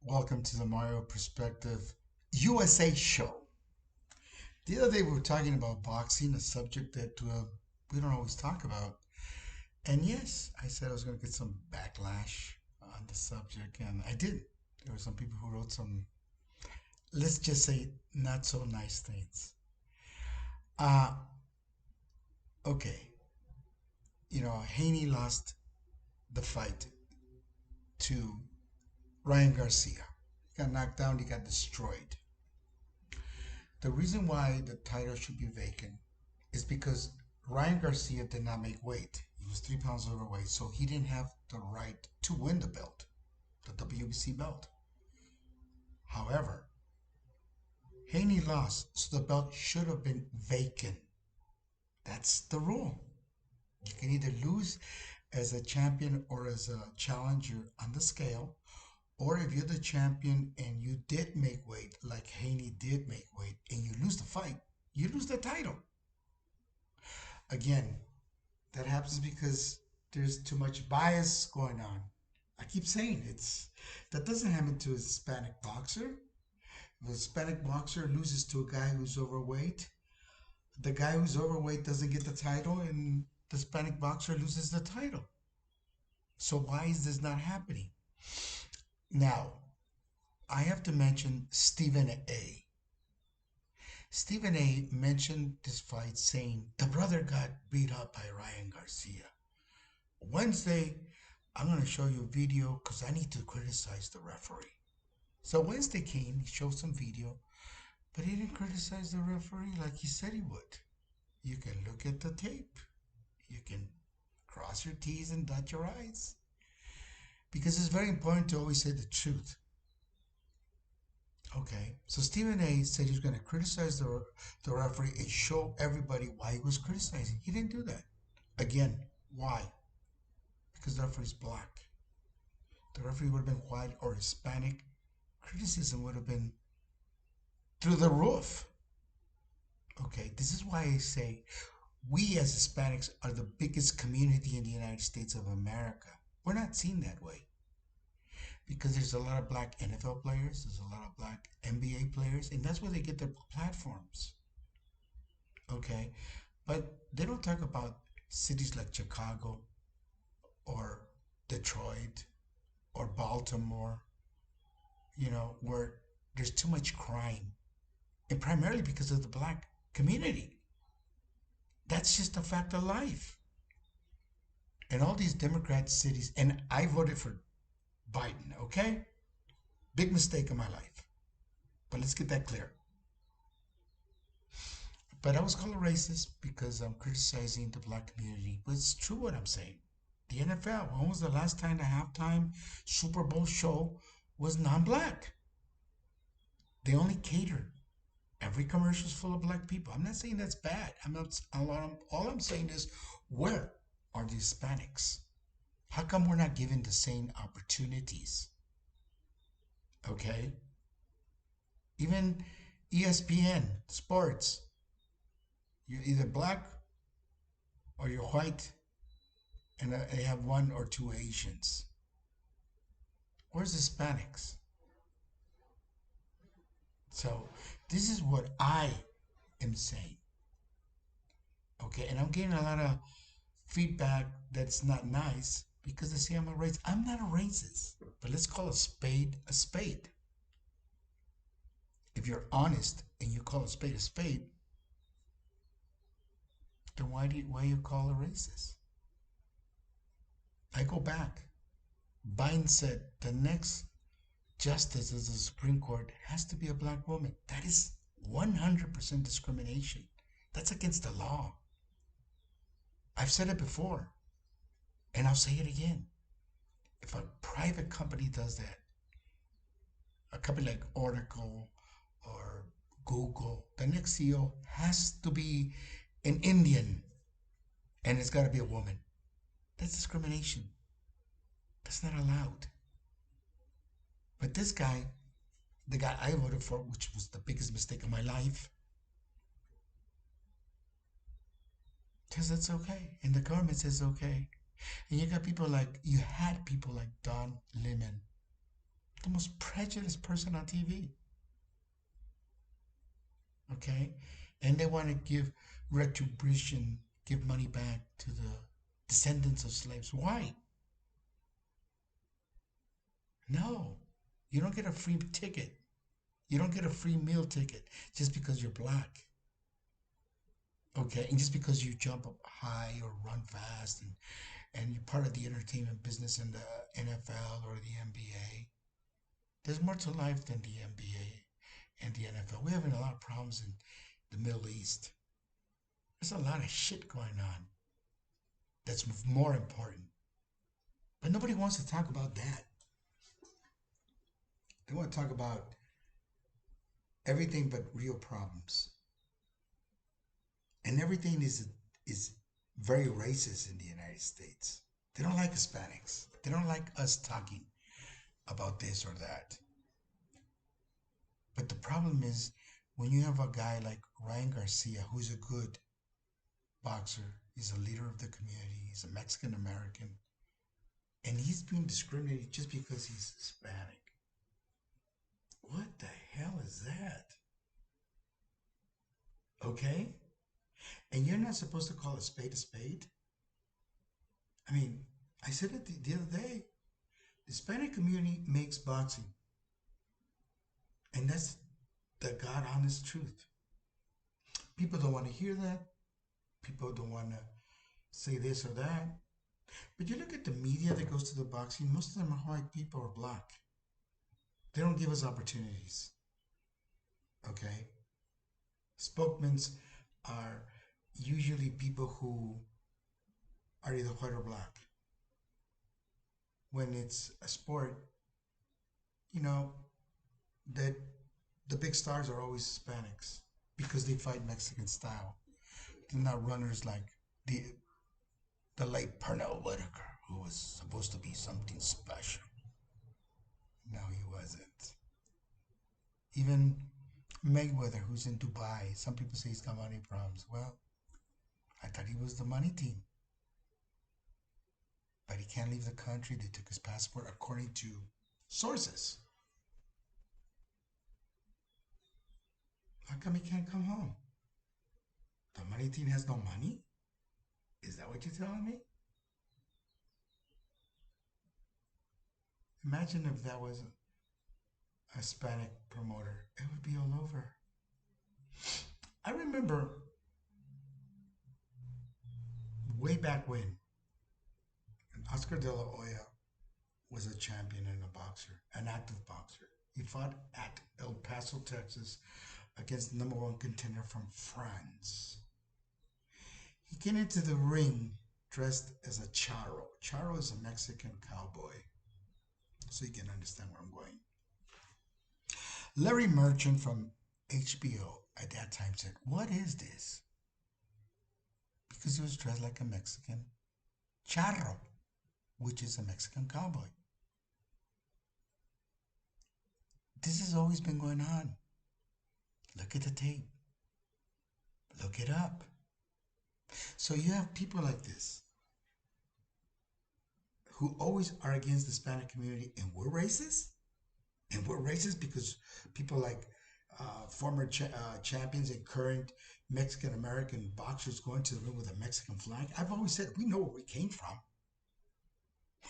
Welcome to the Mario Perspective USA show. The other day we were talking about boxing, a subject that we don't always talk about. And yes, I said I was going to get some backlash on the subject, and I did. There were some people who wrote some, let's just say, not so nice things. Uh, okay. Haney lost the fight to Ryan Garcia. He got knocked down, he got destroyed. The reason why the title should be vacant is because Ryan Garcia did not make weight. He was 3 pounds overweight, so he didn't have the right to win the belt, the WBC belt. However, Haney lost, so the belt should have been vacant. That's the rule. You can either lose as a champion or as a challenger on the scale, or if you're the champion and you did make weight, like Haney did make weight, and you lose the fight, you lose the title. Again, that happens because there's too much bias going on. I keep saying that doesn't happen to a Hispanic boxer. If a Hispanic boxer loses to a guy who's overweight, the guy who's overweight doesn't get the title, and the Hispanic boxer loses the title. So why is this not happening? Now, I have to mention Stephen A. Stephen A mentioned this fight saying the brother got beat up by Ryan Garcia. Wednesday, I'm going to show you a video because I need to criticize the referee. So Wednesday came, he showed some video, but he didn't criticize the referee like he said he would. You can look at the tape. You can cross your T's and dot your I's. Because it's very important to always say the truth. Okay, so Stephen A said he was going to criticize the referee and show everybody why he was criticizing. He didn't do that. Again, why? Because the referee is black. The referee would have been white or Hispanic. Criticism would have been through the roof. Okay, this is why I say we as Hispanics are the biggest community in the United States of America. We're not seen that way because there's a lot of black NFL players, there's a lot of black NBA players, and that's where they get their platforms. Okay, but they don't talk about cities like Chicago or Detroit or Baltimore, where there's too much crime, and primarily because of the black community. That's just a fact of life. And all these Democrat cities, and I voted for Biden, okay? Big mistake in my life. But let's get that clear. But I was called a racist because I'm criticizing the black community. But it's true what I'm saying. The NFL, when was the last time the halftime Super Bowl show was non-black? They only cater. Every commercial is full of black people. I'm not saying that's bad. All I'm saying is, where are the Hispanics? How come we're not given the same opportunities? Okay? Even ESPN, sports, you're either black or you're white, and they have one or two Asians. Where's Hispanics? So this is what I am saying. Okay, and I'm getting a lot of feedback that's not nice because they say I'm a racist. I'm not a racist, but let's call a spade a spade. If you're honest and you call a spade, then why you call a racist? I go back. Biden said the next justice of the Supreme Court has to be a black woman. That is 100% discrimination. That's against the law. I've said it before, and I'll say it again. If a private company does that, a company like Oracle or Google, the next CEO has to be an Indian, and it's got to be a woman. That's discrimination. That's not allowed. But this guy, the guy I voted for, which was the biggest mistake of my life, says it's okay. And the government says okay. And you had people like Don Lemon, the most prejudiced person on TV. Okay? And they want to give retribution, give money back to the descendants of slaves. Why? No. You don't get a free ticket. You don't get a free meal ticket just because you're black. Okay? And just because you jump up high or run fast and you're part of the entertainment business in the NFL or the NBA. There's more to life than the NBA and the NFL. We're having a lot of problems in the Middle East. There's a lot of shit going on that's more important. But nobody wants to talk about that. They want to talk about everything but real problems. And everything is very racist in the United States. They don't like Hispanics. They don't like us talking about this or that. But the problem is when you have a guy like Ryan Garcia, who's a good boxer, he's a leader of the community, he's a Mexican American, and he's being discriminated just because he's Hispanic. What the hell is that? Okay? And you're not supposed to call a spade a spade? I mean, I said it the other day. The Hispanic community makes boxing. And that's the God honest truth. People don't want to hear that. People don't want to say this or that. But you look at the media that goes to the boxing, most of them are white people or black. They don't give us opportunities. Okay? Spokesmen are usually people who are either white or black. When it's a sport, you know, that the big stars are always Hispanics because they fight Mexican style. They're not runners like the the late Pernell Whitaker, who was supposed to be something special. No, he wasn't. Even Mayweather, who's in Dubai, some people say he's got money problems. Well, I thought he was the money team. But he can't leave the country. They took his passport according to sources. How come he can't come home? The money team has no money? Is that what you're telling me? Imagine if that was a Hispanic promoter. It would be all over. I remember way back when Oscar De La Hoya was a champion and a boxer, an active boxer. He fought at El Paso, Texas, against the number one contender from France. He came into the ring dressed as a charro. Charro is a Mexican cowboy. So you can understand where I'm going. Larry Merchant from HBO at that time said, "What is this?" Because he was dressed like a Mexican charro, which is a Mexican cowboy. This has always been going on. Look at the tape. Look it up. So you have people like this who always are against the Hispanic community, and we're racist? And we're racist because people like former champions and current Mexican American boxers going to the ring with a Mexican flag. I've always said we know where we came from.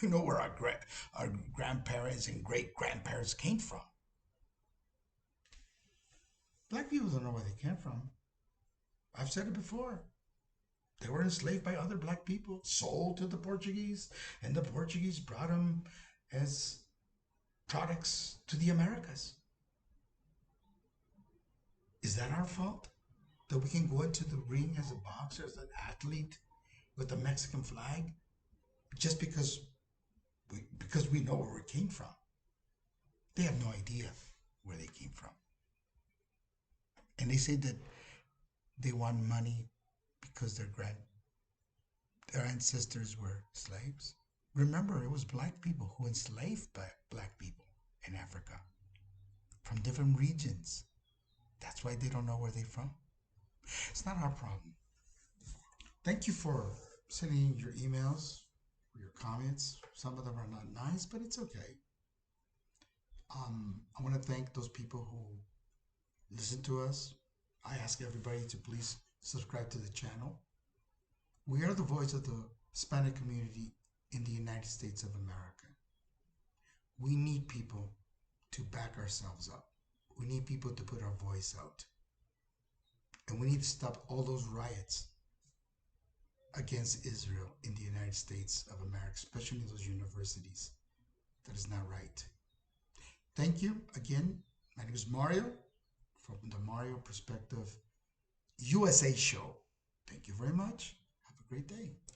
We know where our grandparents and great grandparents came from. Black people don't know where they came from. I've said it before. They were enslaved by other black people, sold to the Portuguese, and the Portuguese brought them as products to the Americas. Is that our fault? That we can go into the ring as a boxer, as an athlete with a Mexican flag just because we know where it came from. They have no idea where they came from. And they say that they want money because their ancestors were slaves. Remember, it was black people who enslaved black people in Africa from different regions. That's why they don't know where they're from. It's not our problem. Thank you for sending your emails, your comments. Some of them are not nice, but it's okay. I want to thank those people who listen to us. I ask everybody to please subscribe to the channel. We are the voice of the Hispanic community in the United States of America. We need people to back ourselves up. We need people to put our voice out. And we need to stop all those riots against Israel in the United States of America, especially in those universities. That is not right. Thank you again. My name is Mario from the Mario Perspective USA show. Thank you very much. Have a great day.